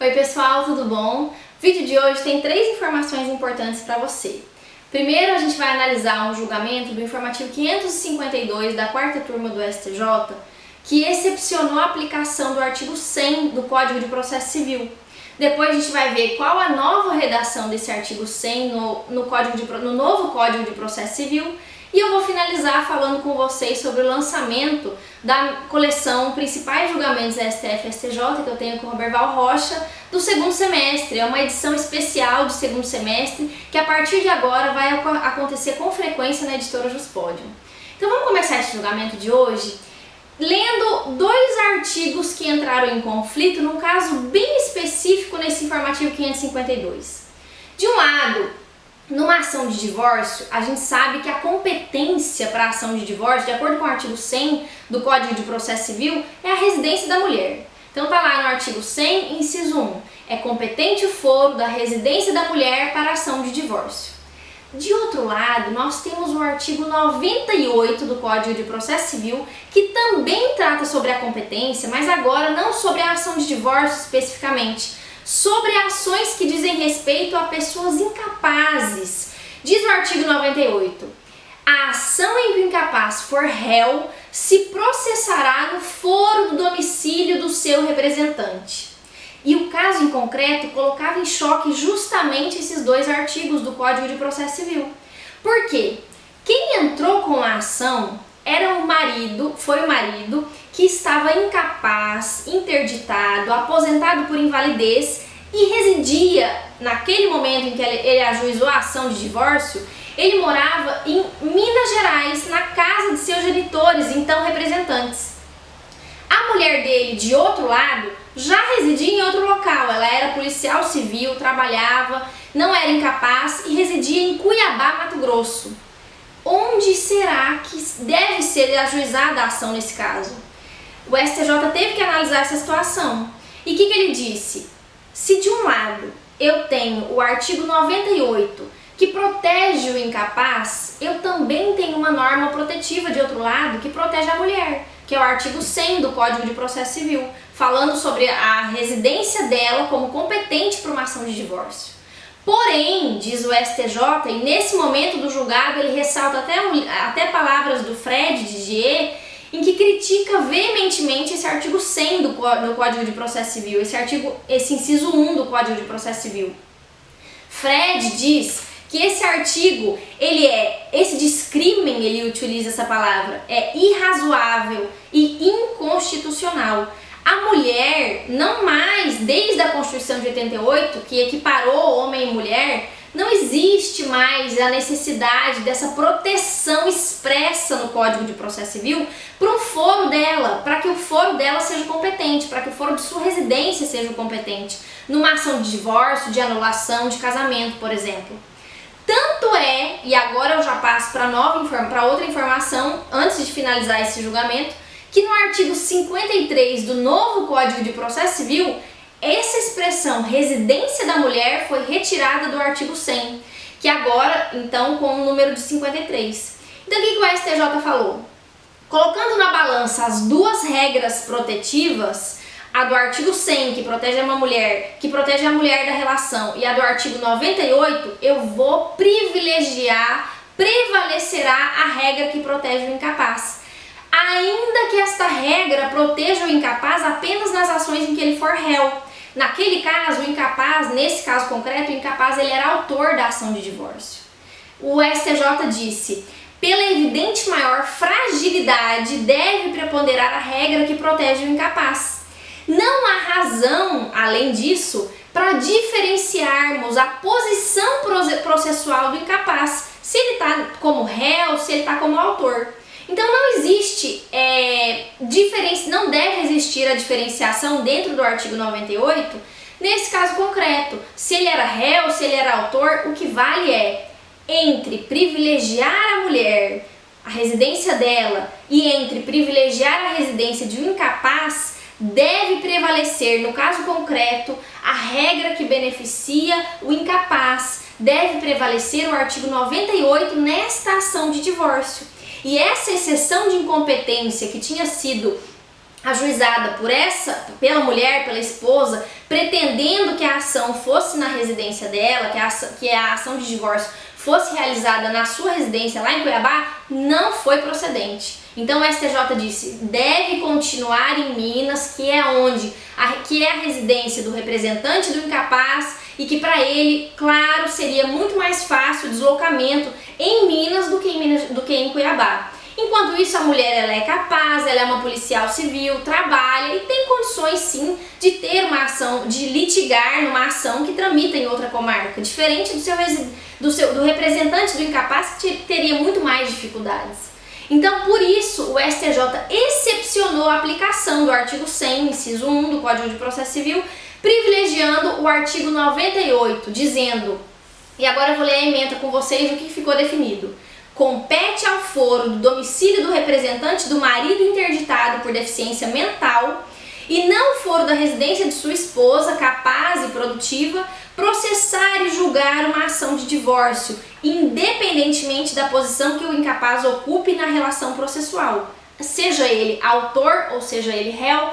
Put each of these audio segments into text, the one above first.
Oi pessoal, tudo bom? O vídeo de hoje tem 3 informações importantes para você. Primeiro, a gente vai analisar um julgamento do informativo 552 da 4ª turma do STJ, que excepcionou a aplicação do artigo 100 do Código de Processo Civil. Depois a gente vai ver qual a nova redação desse artigo 100 no novo Código de Processo Civil. E eu vou finalizar falando com vocês sobre o lançamento da coleção Principais Julgamentos STF e STJ, que eu tenho com o Roberval Rocha, do segundo semestre. É uma edição especial do segundo semestre, que a partir de agora vai acontecer com frequência na editora Juspodium. Então vamos começar esse julgamento de hoje lendo 2 artigos que entraram em conflito, num caso bem específico nesse informativo 552. De um lado, numa ação de divórcio, a gente sabe que a competência para a ação de divórcio, de acordo com o artigo 100 do Código de Processo Civil, é a residência da mulher. Então tá lá no artigo 100, inciso 1, é competente o foro da residência da mulher para a ação de divórcio. De outro lado, nós temos o artigo 98 do Código de Processo Civil, que também trata sobre a competência, mas agora não sobre a ação de divórcio especificamente, sobre ações que dizem respeito a pessoas incapazes. Diz o artigo 98, a ação em que o incapaz for réu se processará no foro do domicílio do seu representante. E o caso em concreto colocava em choque justamente esses 2 artigos do Código de Processo Civil. Por quê? Quem entrou com a ação foi o marido que estava incapaz, interditado, aposentado por invalidez e residia, naquele momento em que ele ajuizou a ação de divórcio, ele morava em Minas Gerais, na casa de seus genitores, então representantes. A mulher dele, de outro lado, já residia em outro local, ela era policial civil, trabalhava, não era incapaz e residia em Cuiabá, Mato Grosso. Onde será que deve ser ajuizada a ação nesse caso? O STJ teve que analisar essa situação. E o que ele disse? Se de um lado eu tenho o artigo 98, que protege o incapaz, eu também tenho uma norma protetiva de outro lado que protege a mulher, que é o artigo 100 do Código de Processo Civil, falando sobre a residência dela como competente para uma ação de divórcio. Porém, diz o STJ, e nesse momento do julgado ele ressalta até palavras do Fred Didier, em que critica veementemente esse artigo 100 do Código de Processo Civil, esse inciso 1 do Código de Processo Civil. Fred diz que esse artigo, esse discrimen, ele utiliza essa palavra, é irrazoável e inconstitucional. A mulher, não mais desde a Constituição de 88, que equiparou homem e mulher, não existe mais a necessidade dessa proteção expressa no Código de Processo Civil para o foro dela, para que o foro dela seja competente, para que o foro de sua residência seja competente, numa ação de divórcio, de anulação, de casamento, por exemplo. Tanto é, e agora eu já passo para outra informação, antes de finalizar esse julgamento, que no artigo 53 do novo Código de Processo Civil, essa expressão residência da mulher foi retirada do artigo 100, que agora, então, com o número de 53. Então, o que o STJ falou? Colocando na balança as 2 regras protetivas, a do artigo 100, que protege a mulher da relação, e a do artigo 98, eu vou prevalecerá a regra que protege o incapaz. Ainda que esta regra proteja o incapaz apenas nas ações em que ele for réu. Naquele caso, o incapaz, nesse caso concreto, o incapaz ele era autor da ação de divórcio. O STJ disse, pela evidente maior fragilidade, deve preponderar a regra que protege o incapaz. Não há razão, além disso, para diferenciarmos a posição processual do incapaz, se ele está como réu, se ele está como autor. Então não deve existir a diferenciação dentro do artigo 98, nesse caso concreto, se ele era réu, se ele era autor, o que vale é entre privilegiar a mulher, a residência dela, e entre privilegiar a residência de um incapaz, deve prevalecer, no caso concreto, a regra que beneficia o incapaz, deve prevalecer o artigo 98 nesta ação de divórcio. E essa exceção de incompetência que tinha sido ajuizada pela mulher, pela esposa, pretendendo que a ação fosse na residência dela, que a ação de divórcio fosse realizada na sua residência lá em Cuiabá, não foi procedente. Então o STJ disse, deve continuar em Minas, que é a residência do representante do incapaz, e que para ele, claro, seria muito mais fácil o deslocamento em Minas do que em Cuiabá. Enquanto isso, a mulher ela é capaz, ela é uma policial civil, trabalha e tem condições sim de ter uma ação, de litigar numa ação que tramita em outra comarca, diferente do representante do incapaz, que teria muito mais dificuldades. Então, por isso, o STJ excepcionou a aplicação do artigo 100, inciso 1 do Código de Processo Civil, privilegiando o artigo 98, dizendo, e agora eu vou ler a ementa com vocês o que ficou definido. Compete ao foro do domicílio do representante do marido interditado por deficiência mental e não foro da residência de sua esposa, capaz e produtiva, processar e julgar uma ação de divórcio, independentemente da posição que o incapaz ocupe na relação processual, seja ele autor ou seja ele réu.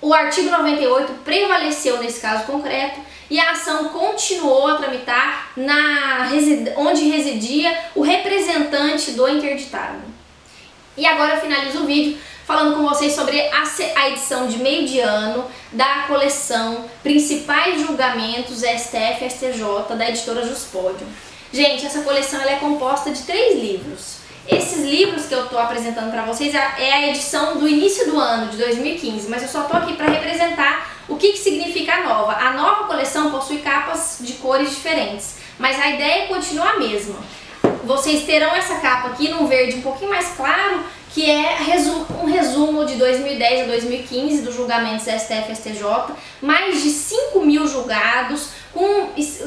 O artigo 98 prevaleceu nesse caso concreto e a ação continuou a tramitar onde residia o representante do interditado. E agora eu finalizo o vídeo falando com vocês sobre a edição de meio de ano da coleção Principais Julgamentos STF STJ da editora Juspodium. Gente, essa coleção ela é composta de 3 livros. Esses livros que eu estou apresentando para vocês é a edição do início do ano, de 2015, mas eu só estou aqui para representar o que significa a nova. A nova coleção possui capas de cores diferentes, mas a ideia continua a mesma. Vocês terão essa capa aqui num verde um pouquinho mais claro, que é um resumo de 2010 a 2015 dos julgamentos STF e STJ, mais de 5.000 julgados,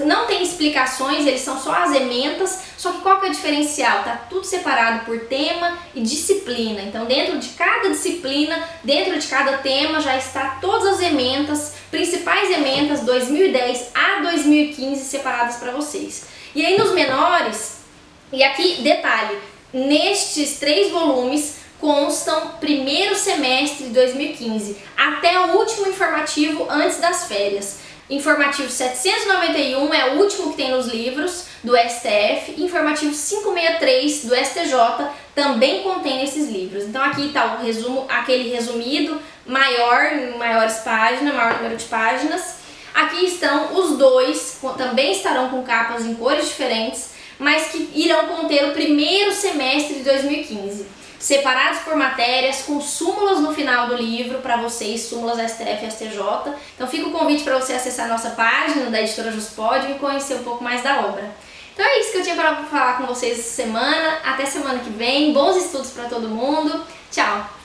não tem explicações, eles são só as ementas, só que qual que é o diferencial? Tá tudo separado por tema e disciplina, então dentro de cada disciplina, dentro de cada tema já está todas as ementas, principais ementas 2010 a 2015 separadas para vocês. E aí nos menores, e aqui detalhe, nestes 3 volumes constam primeiro semestre de 2015 até o último informativo antes das férias. Informativo 791 é o último que tem nos livros do STF, informativo 563 do STJ também contém nesses livros. Então aqui está o resumo, aquele resumido maior, maior número de páginas. Aqui estão os 2, também estarão com capas em cores diferentes, mas que irão conter o primeiro semestre de 2015. Separados por matérias, com súmulas no final do livro para vocês, súmulas STF e STJ. Então fica o convite para você acessar a nossa página da editora Juspodium e conhecer um pouco mais da obra. Então é isso que eu tinha para falar com vocês essa semana. Até semana que vem. Bons estudos para todo mundo. Tchau!